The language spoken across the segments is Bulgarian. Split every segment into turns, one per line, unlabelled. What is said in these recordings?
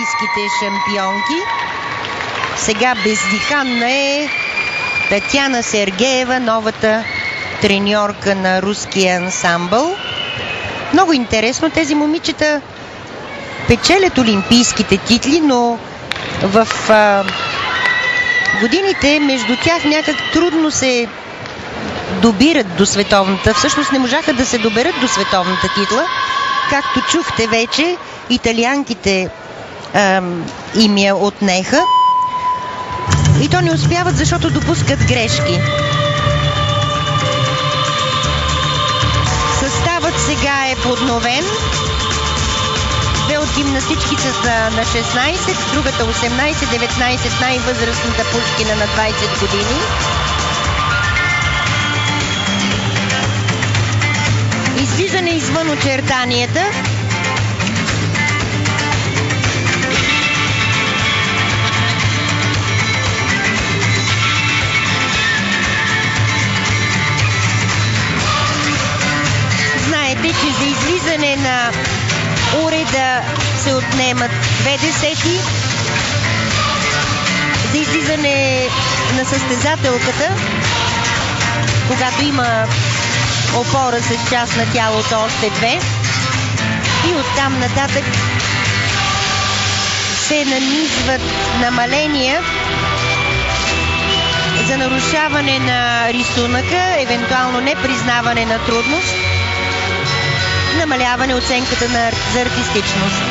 олимпийските шампионки. Сега бездиханна е Татьяна Сергеева, новата треньорка на руския ансамбъл. Много интересно, тези момичета печелят олимпийските титли, но в годините между тях някак трудно се добират до световната. Всъщност не можаха да се доберат до световната титла. Както чухте вече, италианките им я отнеха. И то не успяват, защото допускат грешки. Съставът сега е подновен. Две от гимнастичките са на 16, другата 18, 19, най-възрастната Пушкина на 20 години. Излизане извън очертанията. Знаете, че за излизане на уреда се отнемат 2 десети. За излизане на състезателката, когато има опора с част на тялото, още 2. И оттам нататък се нанизват намаления за нарушаване на рисунъка, евентуално непризнаване на трудност, намаляване оценката за артистичност.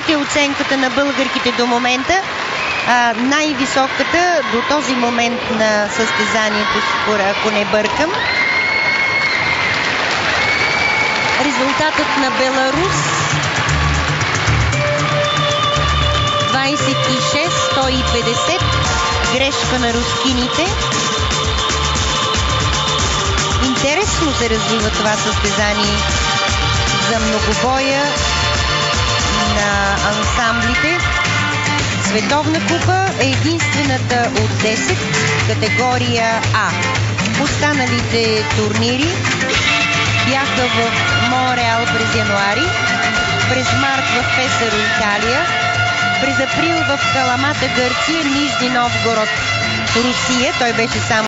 е оценката на българките до момента. Най-високата до този момент на състезанието, ако не бъркам. Резултатът на Беларус 26-150. Грешка на рускините. Интересно се развива това състезание за многобоя на ансамблите. Световна купа е единствената от 10, категория А. Останалите турнири бяха в Монреал през януари, през март в Песаро, Италия, през април в Каламата, Гърция, Нижни Новгород, Русия. Той беше само